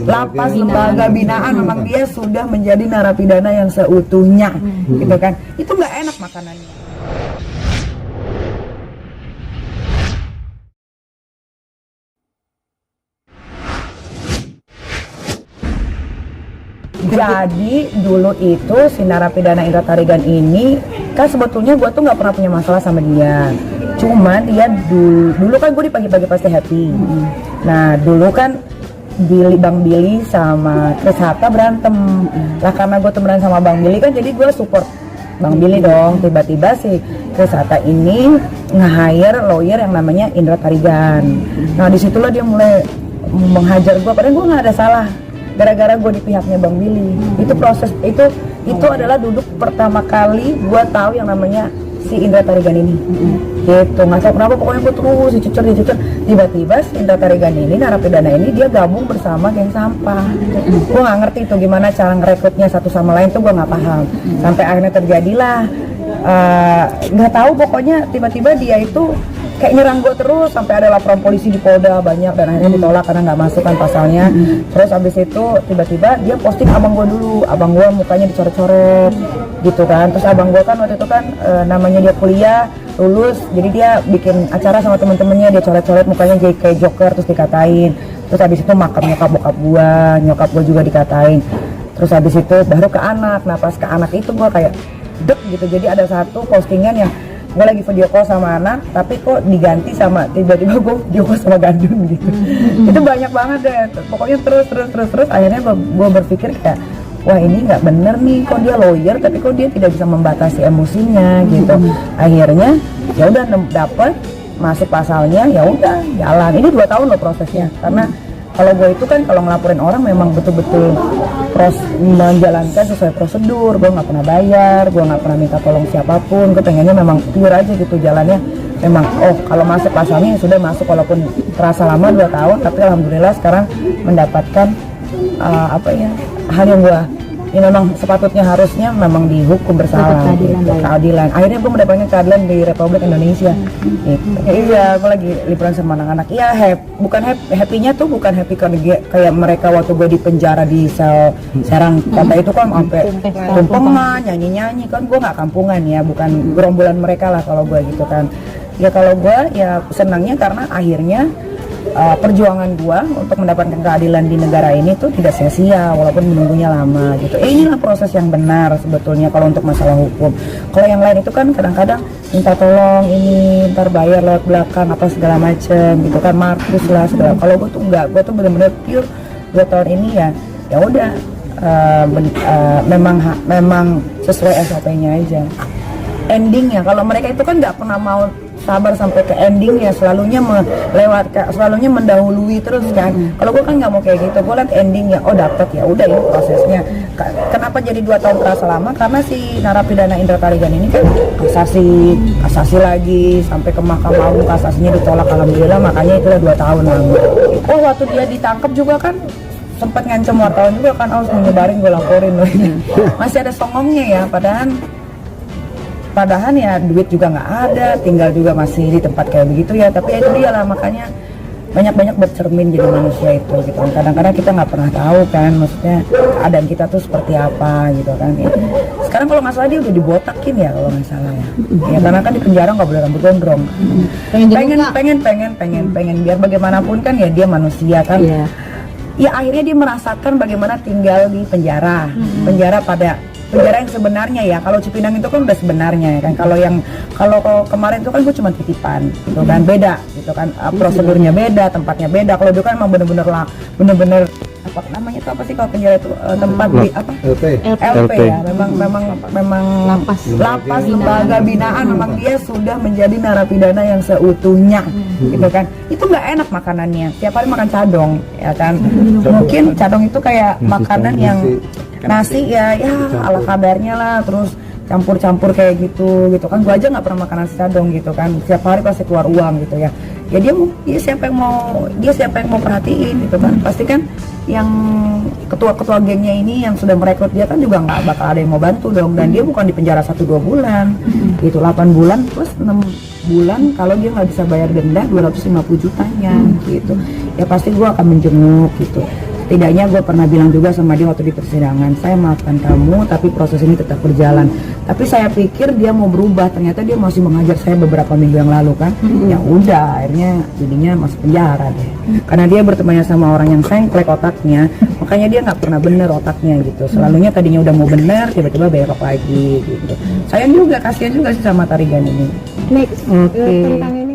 lapas lembaga binaan memang dia sudah menjadi narapidana yang seutuhnya, gitu kan? Itu nggak enak makanannya. Jadi dulu itu si narapidana Indra Tarigan ini kan sebetulnya gue tuh nggak pernah punya masalah sama dia. Cuman dia dulu kan gue di pagi-pagi pasti happy. Nah dulu kan Bang Billy sama Chris Hatta berantem. Lah karena gue temenan sama Bang Billy kan jadi gue support Bang Billy dong. Tiba-tiba si Chris Hatta ini nge-hire lawyer yang namanya Indra Tarigan. Nah disitulah dia mulai menghajar gue, padahal gue nggak ada salah. Gara-gara gue di pihaknya Bang Billy. Itu proses itu adalah duduk pertama kali gue tahu yang namanya si Indra Tarigan ini. Gitu, nggak tahu kenapa pokoknya gue terus dicucur. Tiba-tiba si Indra Tarigan ini, narapidana ini dia gabung bersama geng sampah. Gue nggak ngerti itu gimana cara ngerekrutnya satu sama lain tuh gue nggak paham. Sampai akhirnya terjadilah nggak tahu pokoknya tiba-tiba dia itu kayak nyerang gue terus sampai ada laporan polisi di Polda banyak dan akhirnya ditolak karena nggak masuk kan pasalnya. Terus abis itu tiba-tiba dia posting abang gue dulu, abang gue mukanya dicoret-coret gitu kan. Terus abang gue kan waktu itu kan namanya dia kuliah lulus, jadi dia bikin acara sama temen-temennya, dia coret-coret mukanya jadi kayak Joker terus dikatain. Terus abis itu makam nyokap gue juga dikatain. Terus abis itu baru ke anak. Nah pas ke anak itu gue kayak dek gitu, jadi ada satu postingan yang gue lagi video call sama anak tapi kok diganti sama tiba-tiba gue video call sama Gandun gitu. Itu banyak banget deh, pokoknya terus akhirnya gue berpikir kayak wah ini nggak bener nih, kok dia lawyer tapi kok dia tidak bisa membatasi emosinya gitu. Akhirnya ya udah dapet masuk pasalnya, ya udah jalan. Ini 2 tahun loh prosesnya, karena kalau gue itu kan kalau ngelaporin orang memang betul-betul menjalankan sesuai prosedur. Gue nggak pernah bayar, gue nggak pernah minta tolong siapapun. Gue pengennya memang pure aja gitu jalannya. Memang kalau masuk pasalnya ya sudah masuk, walaupun terasa lama 2 tahun, tapi alhamdulillah sekarang mendapatkan hal yang gue memang sepatutnya harusnya memang dihukum bersalah gitu, keadilan. Akhirnya gue mendapatkan keadilan di Republik Indonesia gitu. Iya, gue lagi liburan sama anak-anak. Iya, happy-nya tuh bukan happy kayak mereka waktu gue di penjara di sel Serang Kota itu kan sampai tumpengan, nyanyi-nyanyi kan. Gue nggak kampungan ya, bukan gerombolan mereka lah kalau gue gitu kan. Ya kalau gue ya senangnya karena akhirnya perjuangan gua untuk mendapatkan keadilan di negara ini tuh tidak sia-sia walaupun menunggunya lama gitu. Inilah proses yang benar sebetulnya kalau untuk masalah hukum. Kalau yang lain itu kan kadang-kadang minta tolong ini, ntar bayar lewat belakang apa segala macem gitu kan, Markus lah segala. Kalau gua tuh enggak, gua tuh benar-benar pure 2 tahun ini ya udah memang sesuai SOP-nya aja. Endingnya kalau mereka itu kan nggak pernah mau sabar sampai ke endingnya, selalunya selalunya mendahului terus kan. Kalau gue kan nggak mau kayak gitu, gue liat endingnya, oh dapet ya udah ini prosesnya. Kenapa jadi 2 tahun terasa lama? Karena si narapidana Indra Tarigan ini kan kasasi lagi sampai ke Mahkamah Agung, kasasinya ditolak alhamdulillah, makanya itulah 2 tahun lama. Oh waktu dia ditangkap juga kan sempat ngancem wartawan juga kan, harus menyebarin gue laporin loh. Masih ada songongnya ya, padahal ya duit juga nggak ada, tinggal juga masih di tempat kayak begitu ya. Tapi ya itu dia lah, makanya banyak-banyak bercermin jadi manusia itu gitu. Kadang-kadang kita nggak pernah tahu kan, maksudnya keadaan kita tuh seperti apa gitu kan ya. Sekarang kalau nggak salah dia udah dibotakin ya kalau nggak salah ya. Ya karena kan di penjara nggak boleh rambut gondrong. Pengen biar bagaimanapun kan ya dia manusia kan. Ya akhirnya dia merasakan bagaimana tinggal di penjara. Penjara yang sebenarnya ya. Kalau Cipinang itu kan udah sebenarnya ya kan. Kalau kemarin itu kan gue cuma titipan gitu kan, beda gitu kan, prosedurnya beda, tempatnya beda. Kalau itu kan emang bener-bener apa namanya itu, apa sih kalau penjara itu tempat di apa? LP ya. Memang lapas lembaga binaan, memang dia sudah menjadi narapidana yang seutuhnya gitu kan. Itu nggak enak makanannya, tiap hari makan cadong ya kan. Mungkin cadong itu kayak makanan yang nasi ya ala kadarnya lah, terus campur-campur kayak gitu kan. Gue aja nggak pernah makan nasi cadong gitu kan, setiap hari pasti keluar uang gitu ya. Ya dia siapa yang mau perhatiin gitu kan. Pasti kan yang ketua-ketua gengnya ini yang sudah merekrut dia kan juga nggak bakal ada yang mau bantu dong. Dan dia bukan di penjara 1-2 bulan gitu, 8 bulan plus 6 bulan kalau dia nggak bisa bayar denda 250 jutanya gitu. Ya pasti gue akan menjenguk gitu. setidaknya gue pernah bilang juga sama dia waktu di persidangan, saya maafkan kamu tapi proses ini tetap berjalan. Tapi saya pikir dia mau berubah, ternyata dia masih mengajar saya beberapa minggu yang lalu kan. Ya udah, akhirnya jadinya masuk penjara deh. Karena dia bertemannya sama orang yang sengklek otaknya, makanya dia nggak pernah bener otaknya gitu. Selalunya tadinya udah mau bener, tiba-tiba belok lagi gitu. Sayang juga, kasihan juga sih sama Tarigan ini. Next, tentang